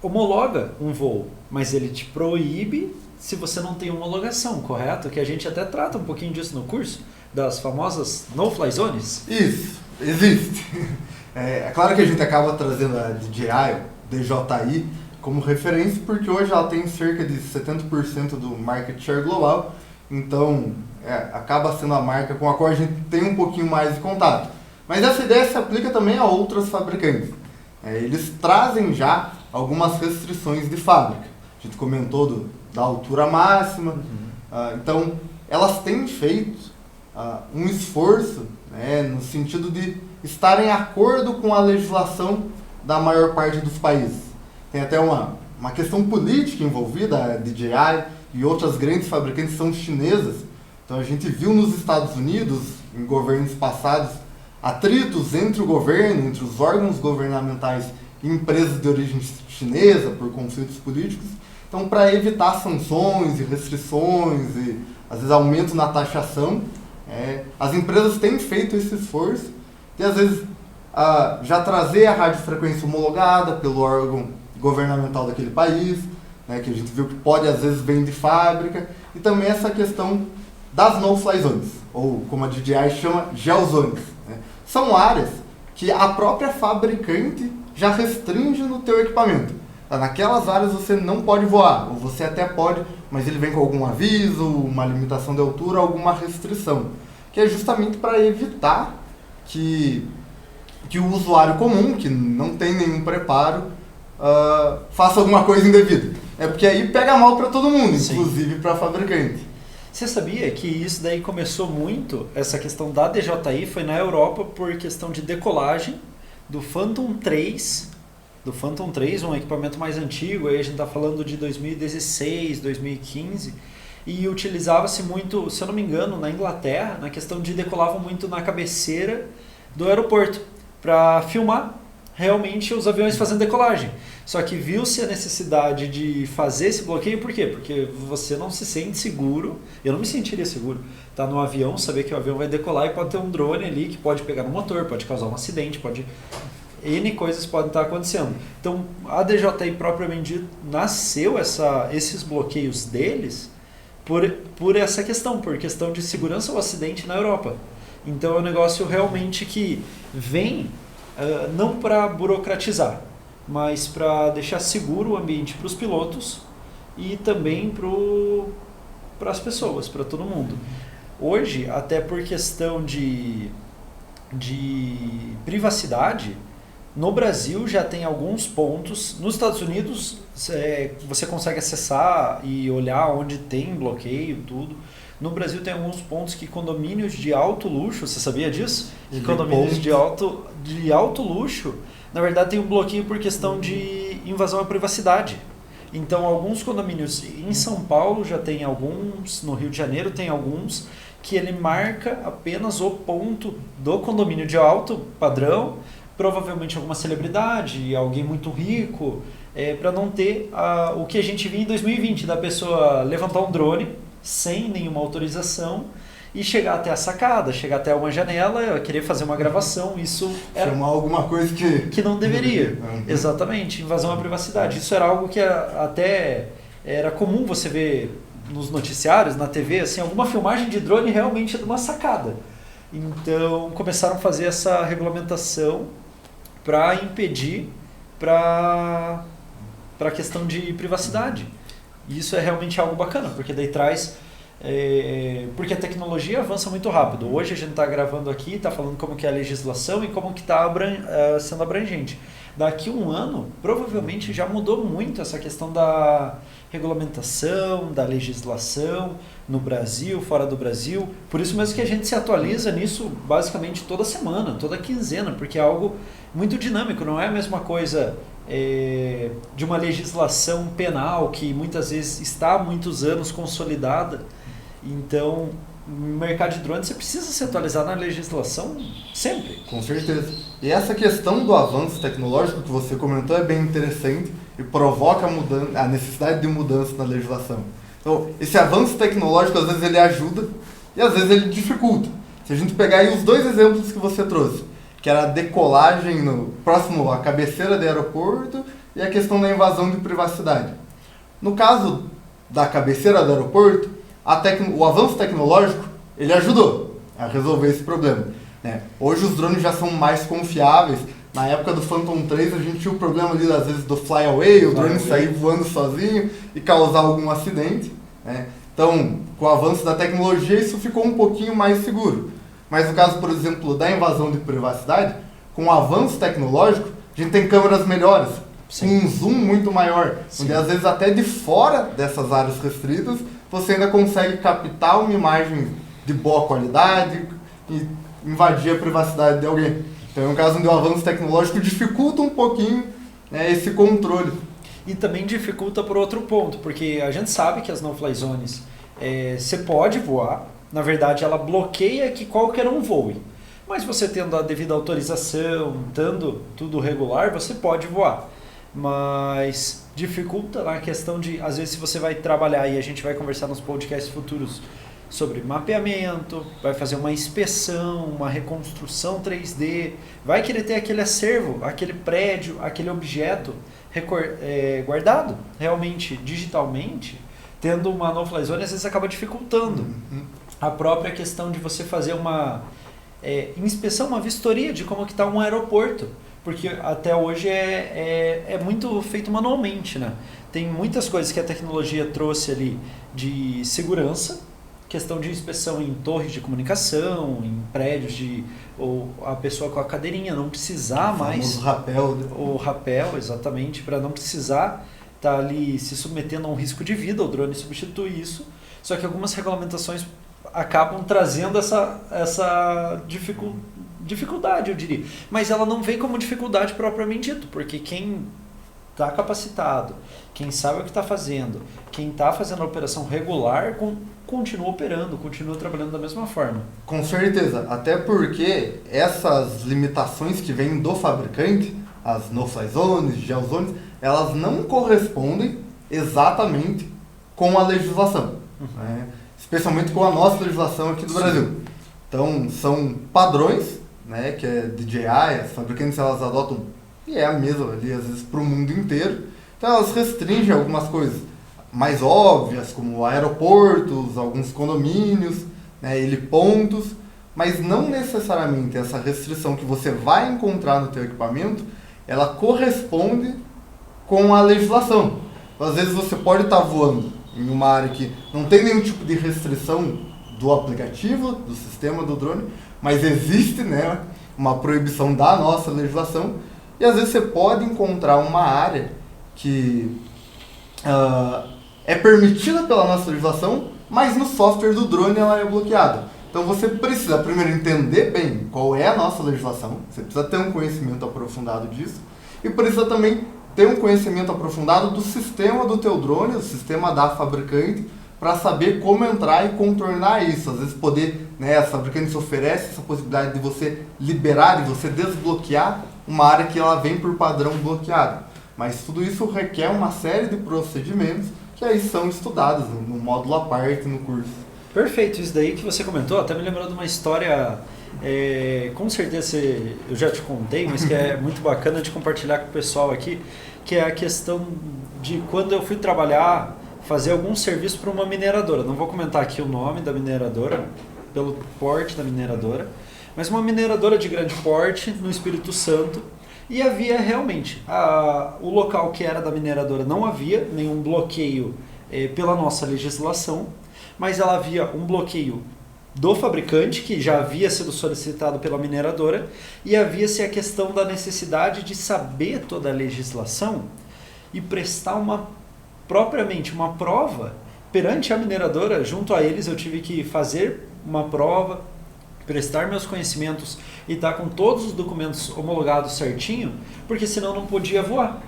homologa um voo, mas ele te proíbe se você não tem homologação, correto? Que a gente até trata um pouquinho disso no curso, das famosas no-fly zones. Isso, existe. É claro que a gente acaba trazendo a DJI como referência, porque hoje ela tem cerca de 70% do market share global, então acaba sendo a marca com a qual a gente tem um pouquinho mais de contato. Mas essa ideia se aplica também a outras fabricantes. Eles trazem já algumas restrições de fábrica. A gente comentou da altura máxima. Então, elas têm feito um esforço, no sentido de estar em acordo com a legislação da maior parte dos países. Tem até uma questão política envolvida, a DJI e outras grandes fabricantes são chinesas. Então, a gente viu nos Estados Unidos, em governos passados, atritos entre o governo, entre os órgãos governamentais e empresas de origem chinesa por conflitos políticos. Então, para evitar sanções e restrições e, às vezes, aumento na taxação, as empresas têm feito esse esforço de, às vezes, já trazer a radiofrequência homologada pelo órgão governamental daquele país, que a gente viu que pode, às vezes, vir de fábrica, e também essa questão das no-fly zones, ou como a DJI chama, geozones. São áreas que a própria fabricante já restringe no teu equipamento. Naquelas áreas você não pode voar, ou você até pode, mas ele vem com algum aviso, uma limitação de altura, alguma restrição, que é justamente para evitar que o usuário comum, que não tem nenhum preparo, faça alguma coisa indevida. Porque aí pega mal para todo mundo, Sim. Inclusive para a fabricante. Você sabia que isso daí começou muito, essa questão da DJI foi na Europa por questão de decolagem do Phantom 3, um equipamento mais antigo, aí a gente está falando de 2016, 2015, e utilizava-se muito, se eu não me engano, na Inglaterra, na questão de decolavam muito na cabeceira do aeroporto, para filmar realmente os aviões fazendo decolagem. Só que viu-se a necessidade de fazer esse bloqueio, por quê? Porque você não se sente seguro, eu não me sentiria seguro, tá no avião, saber que o avião vai decolar e pode ter um drone ali que pode pegar no motor, pode causar um acidente, N coisas podem estar acontecendo. Então, a DJI propriamente dito, nasceu esses bloqueios deles por essa questão, por questão de segurança ou acidente na Europa. Então, é um negócio realmente que vem não para burocratizar, mas para deixar seguro o ambiente para os pilotos e também para as pessoas, para todo mundo. Hoje, até por questão de privacidade, no Brasil já tem alguns pontos. Nos Estados Unidos você consegue acessar e olhar onde tem bloqueio, tudo. No Brasil tem alguns pontos que condomínios de alto luxo, você sabia disso? Que condomínios de alto luxo, na verdade tem um bloqueio por questão de invasão à privacidade. Então alguns condomínios em São Paulo já tem alguns, no Rio de Janeiro tem alguns, que ele marca apenas o ponto do condomínio de alto padrão, provavelmente alguma celebridade, alguém muito rico, para não ter o que a gente viu em 2020, da pessoa levantar um drone sem nenhuma autorização e chegar até a sacada, chegar até uma janela, querer fazer uma gravação, isso era chamar alguma coisa que não deveria. Exatamente, invasão à privacidade. Isso era algo que até era comum você ver nos noticiários, na TV, assim, alguma filmagem de drone realmente de uma sacada. Então, começaram a fazer essa regulamentação para impedir para a questão de privacidade. E isso é realmente algo bacana, porque daí traz... porque a tecnologia avança muito rápido. Hoje a gente está gravando aqui, está falando como que é a legislação e como que está sendo abrangente. Daqui a um ano, provavelmente já mudou muito essa questão da regulamentação, da legislação no Brasil, fora do Brasil. Por isso mesmo que a gente se atualiza nisso basicamente toda semana, toda quinzena, porque é algo muito dinâmico, não é a mesma coisa de uma legislação penal que muitas vezes está há muitos anos consolidada. Então, no mercado de drones, você precisa se atualizar na legislação sempre. Com certeza. E essa questão do avanço tecnológico que você comentou é bem interessante e provoca a necessidade de mudança na legislação. Então, esse avanço tecnológico, às vezes, ele ajuda e às vezes ele dificulta. Se a gente pegar aí os dois exemplos que você trouxe, que era a decolagem próximo à cabeceira do aeroporto e a questão da invasão de privacidade. No caso da cabeceira do aeroporto, o avanço tecnológico ele ajudou a resolver esse problema, né? Hoje os drones já são mais confiáveis. Na época do Phantom 3 a gente tinha o problema ali, às vezes, do fly-away, o drone sair voando sozinho e causar algum acidente, né? Então, com o avanço da tecnologia, isso ficou um pouquinho mais seguro. Mas no caso, por exemplo, da invasão de privacidade, com o avanço tecnológico, a gente tem câmeras melhores, com um zoom muito maior, onde às vezes até de fora dessas áreas restritas, você ainda consegue captar uma imagem de boa qualidade e invadir a privacidade de alguém. Então, no caso do avanço tecnológico, dificulta um pouquinho, né, esse controle. E também dificulta por outro ponto, porque a gente sabe que as no-fly zones, você pode voar, na verdade ela bloqueia que qualquer um voe. Mas você tendo a devida autorização, dando tudo regular, você pode voar. Mas dificulta na questão de, às vezes, se você vai trabalhar, e a gente vai conversar nos podcasts futuros sobre mapeamento, vai fazer uma inspeção, uma reconstrução 3D, vai querer ter aquele acervo, aquele prédio, aquele objeto guardado realmente digitalmente, tendo uma no-fly zone, às vezes acaba dificultando a própria questão de você fazer uma inspeção, uma vistoria de como que está um aeroporto. Porque até hoje é muito feito manualmente, né? Tem muitas coisas que a tecnologia trouxe ali de segurança, questão de inspeção em torres de comunicação, em prédios ou a pessoa com a cadeirinha não precisar mais... O rapel. O rapel, exatamente, para não precisar estar ali se submetendo a um risco de vida, o drone substitui isso. Só que algumas regulamentações acabam trazendo essa dificuldade, eu diria. Mas ela não vem como dificuldade propriamente dito, porque quem está capacitado, quem sabe o que está fazendo, quem está fazendo a operação regular, continua operando, continua trabalhando da mesma forma. Com certeza, até porque essas limitações que vêm do fabricante, as no-fly zones, geozones, elas não correspondem exatamente com a legislação, né? Especialmente com a nossa legislação aqui do Brasil. Então, são padrões, né, que é DJI, as fabricantes elas adotam, e é a mesma ali, às vezes, para o mundo inteiro. Então, elas restringem algumas coisas mais óbvias, como aeroportos, alguns condomínios, né, helipontos, mas não necessariamente essa restrição que você vai encontrar no teu equipamento, ela corresponde com a legislação. Então, às vezes, você pode estar voando em uma área que não tem nenhum tipo de restrição do aplicativo, do sistema do drone, mas existe nela uma proibição da nossa legislação, e às vezes você pode encontrar uma área que é permitida pela nossa legislação, mas no software do drone ela é bloqueada. Então você precisa primeiro entender bem qual é a nossa legislação, você precisa ter um conhecimento aprofundado disso, e precisa também ter um conhecimento aprofundado do sistema do teu drone, do sistema da fabricante, para saber como entrar e contornar isso. Às vezes poder, né, as fabricantes oferecem essa possibilidade de você liberar, de você desbloquear uma área que ela vem por padrão bloqueada. Mas tudo isso requer uma série de procedimentos que aí são estudados no módulo à parte, no curso. Perfeito, isso daí que você comentou, até me lembrou de uma história, com certeza eu já te contei, mas que é muito bacana de compartilhar com o pessoal aqui, que é a questão de quando eu fui trabalhar, fazer algum serviço para uma mineradora. Não vou comentar aqui o nome da mineradora, pelo porte da mineradora, mas uma mineradora de grande porte no Espírito Santo, e havia realmente, o local que era da mineradora não havia nenhum bloqueio pela nossa legislação, mas ela havia um bloqueio do fabricante, que já havia sido solicitado pela mineradora, e havia-se a questão da necessidade de saber toda a legislação e prestar propriamente uma prova perante a mineradora. Junto a eles eu tive que fazer uma prova, prestar meus conhecimentos e estar com todos os documentos homologados certinho, porque senão não podia voar.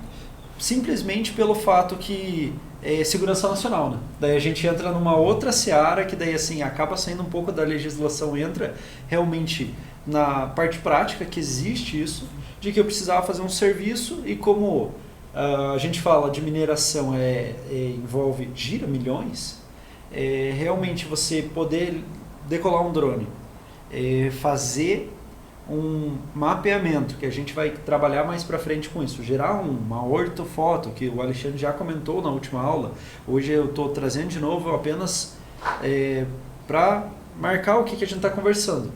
Simplesmente pelo fato que é segurança nacional, né? Daí a gente entra numa outra seara que daí assim acaba saindo um pouco da legislação, entra realmente na parte prática que existe isso, de que eu precisava fazer um serviço e como a gente fala de mineração envolve, gira milhões, realmente você poder decolar um drone, fazer um mapeamento, que a gente vai trabalhar mais para frente com isso, gerar uma ortofoto, que o Alexandre já comentou na última aula. Hoje eu estou trazendo de novo apenas para marcar o que a gente está conversando.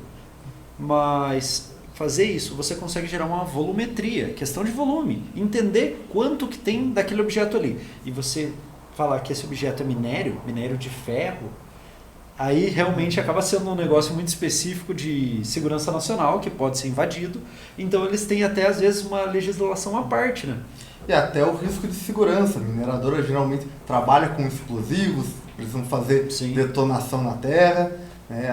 Mas fazer isso, você consegue gerar uma volumetria, questão de volume, entender quanto que tem daquele objeto ali. E você falar que esse objeto é minério de ferro, aí realmente acaba sendo um negócio muito específico de segurança nacional, que pode ser invadido. Então eles têm até às vezes uma legislação à parte, né? E até o risco de segurança. A mineradora geralmente trabalha com explosivos, precisam fazer Sim. detonação na terra.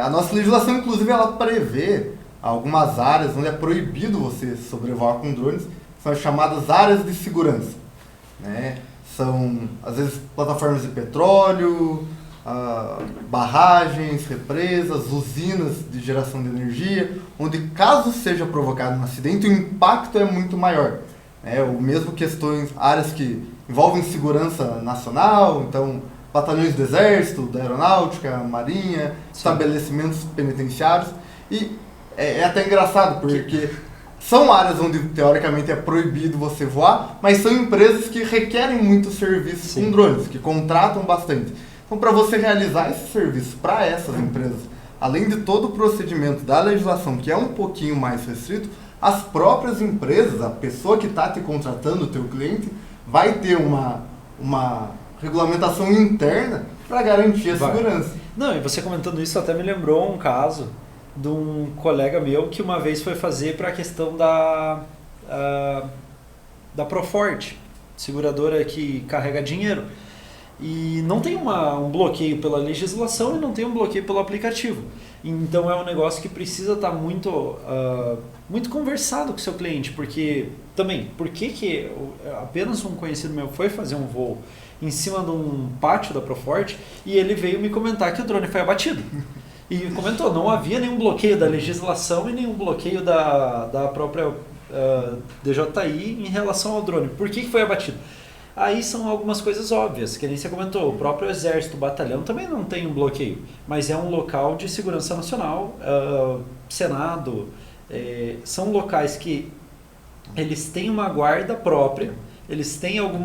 A nossa legislação, inclusive, ela prevê algumas áreas onde é proibido você sobrevoar com drones, são as chamadas áreas de segurança. São, às vezes, plataformas de petróleo, barragens, represas, usinas de geração de energia, onde caso seja provocado um acidente, o impacto é muito maior. O mesmo questões, áreas que envolvem segurança nacional, então batalhões do Exército, da Aeronáutica, Marinha, Sim. Estabelecimentos penitenciários. E é até engraçado, porque são áreas onde teoricamente é proibido você voar, mas são empresas que requerem muito serviço Sim. com drones, que contratam bastante. Então, para você realizar esse serviço para essas empresas, além de todo o procedimento da legislação, que é um pouquinho mais restrito, as próprias empresas, a pessoa que está te contratando, o teu cliente, vai ter uma regulamentação interna para garantir a segurança. Não, e você comentando isso até me lembrou um caso de um colega meu que uma vez foi fazer para a questão da Proforte, seguradora que carrega dinheiro. E não tem um bloqueio pela legislação e não tem um bloqueio pelo aplicativo. Então é um negócio que precisa estar muito conversado com o seu cliente, porque também, por que apenas um conhecido meu foi fazer um voo em cima de um pátio da Proforte e ele veio me comentar que o drone foi abatido. E comentou, não havia nenhum bloqueio da legislação e nenhum bloqueio da própria DJI em relação ao drone. Por que foi abatido? Aí são algumas coisas óbvias, que nem você comentou, o próprio Exército, o batalhão também não tem um bloqueio, mas é um local de segurança nacional, Senado, são locais que eles têm uma guarda própria, eles têm algum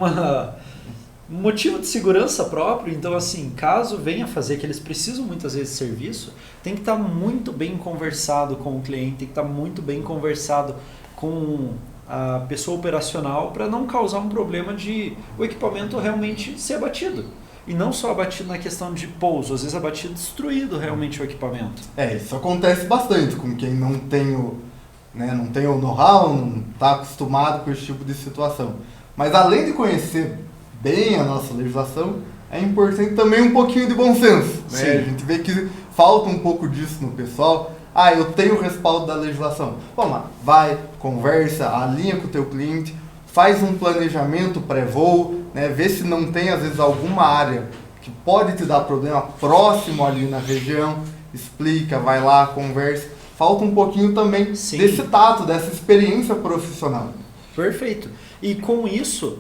motivo de segurança próprio, então assim, caso venha fazer, que eles precisam muitas vezes de serviço, tem que estar muito bem conversado com o cliente, tem que estar muito bem conversado com a pessoa operacional para não causar um problema de o equipamento realmente ser abatido. E não só abatido na questão de pouso, às vezes abatido, destruído realmente o equipamento. Isso acontece bastante com quem não tem o know-how, não está acostumado com esse tipo de situação. Mas além de conhecer bem a nossa legislação, é importante também um pouquinho de bom senso. A gente vê que falta um pouco disso no pessoal. Eu tenho o respaldo da legislação. Vamos lá, vai, conversa, alinha com o teu cliente, faz um planejamento pré-voo, vê se não tem às vezes alguma área que pode te dar problema próximo ali na região, explica, vai lá, conversa. Falta um pouquinho também desse tato, dessa experiência profissional. Perfeito. E com isso,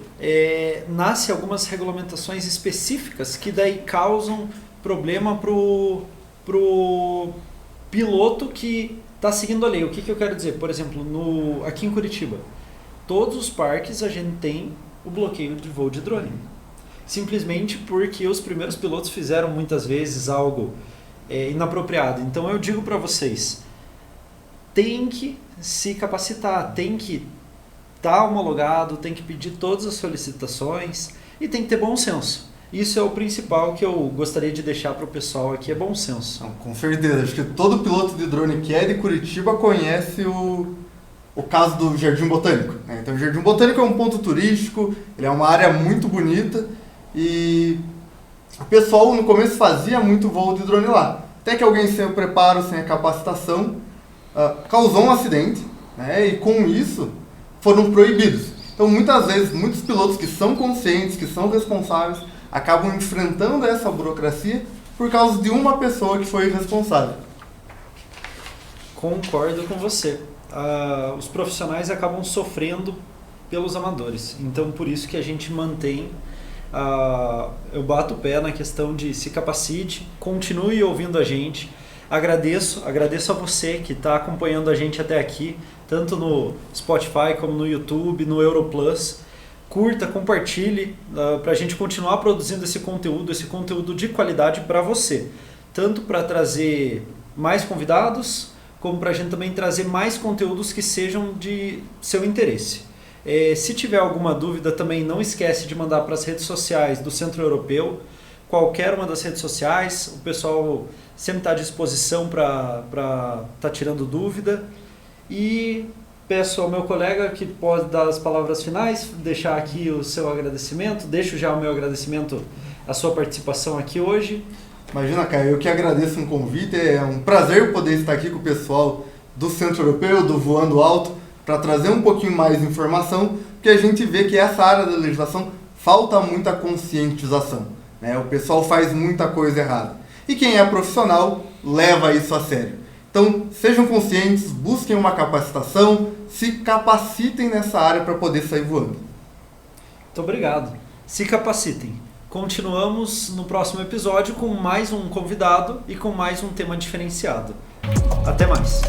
nasce algumas regulamentações específicas que daí causam problema pro piloto que está seguindo a lei. O que eu quero dizer? Por exemplo, aqui em Curitiba, todos os parques a gente tem o bloqueio de voo de drone. Simplesmente porque os primeiros pilotos fizeram muitas vezes algo inapropriado. Então eu digo para vocês, tem que se capacitar, tem que estar homologado, tem que pedir todas as solicitações e tem que ter bom senso. Isso é o principal que eu gostaria de deixar para o pessoal aqui, é bom senso. Não, com certeza, acho que todo piloto de drone que é de Curitiba conhece o caso do Jardim Botânico, né? Então o Jardim Botânico é um ponto turístico, ele é uma área muito bonita e o pessoal no começo fazia muito voo de drone lá. Até que alguém sem o preparo, sem a capacitação, causou um acidente, né? E com isso foram proibidos. Então muitas vezes, muitos pilotos que são conscientes, que são responsáveis, acabam enfrentando essa burocracia por causa de uma pessoa que foi irresponsável. Concordo com você. Os profissionais acabam sofrendo pelos amadores. Então, por isso que a gente mantém, eu bato o pé na questão de se capacite, continue ouvindo a gente. Agradeço a você que está acompanhando a gente até aqui, tanto no Spotify como no YouTube, no Europlus. Curta, compartilhe, para a gente continuar produzindo esse conteúdo de qualidade para você. Tanto para trazer mais convidados, como para a gente também trazer mais conteúdos que sejam de seu interesse. Se tiver alguma dúvida, também não esquece de mandar para as redes sociais do Centro Europeu, qualquer uma das redes sociais, o pessoal sempre está à disposição para estar tirando dúvida. E peço ao meu colega que pode dar as palavras finais, deixar aqui o seu agradecimento. Deixo já o meu agradecimento à sua participação aqui hoje. Imagina, Caio, eu que agradeço o convite, é um prazer poder estar aqui com o pessoal do Centro Europeu, do Voando Alto, para trazer um pouquinho mais de informação, porque a gente vê que essa área da legislação falta muita conscientização, né? O pessoal faz muita coisa errada. E quem é profissional leva isso a sério. Então, sejam conscientes, busquem uma capacitação, se capacitem nessa área para poder sair voando. Muito obrigado. Se capacitem. Continuamos no próximo episódio com mais um convidado e com mais um tema diferenciado. Até mais!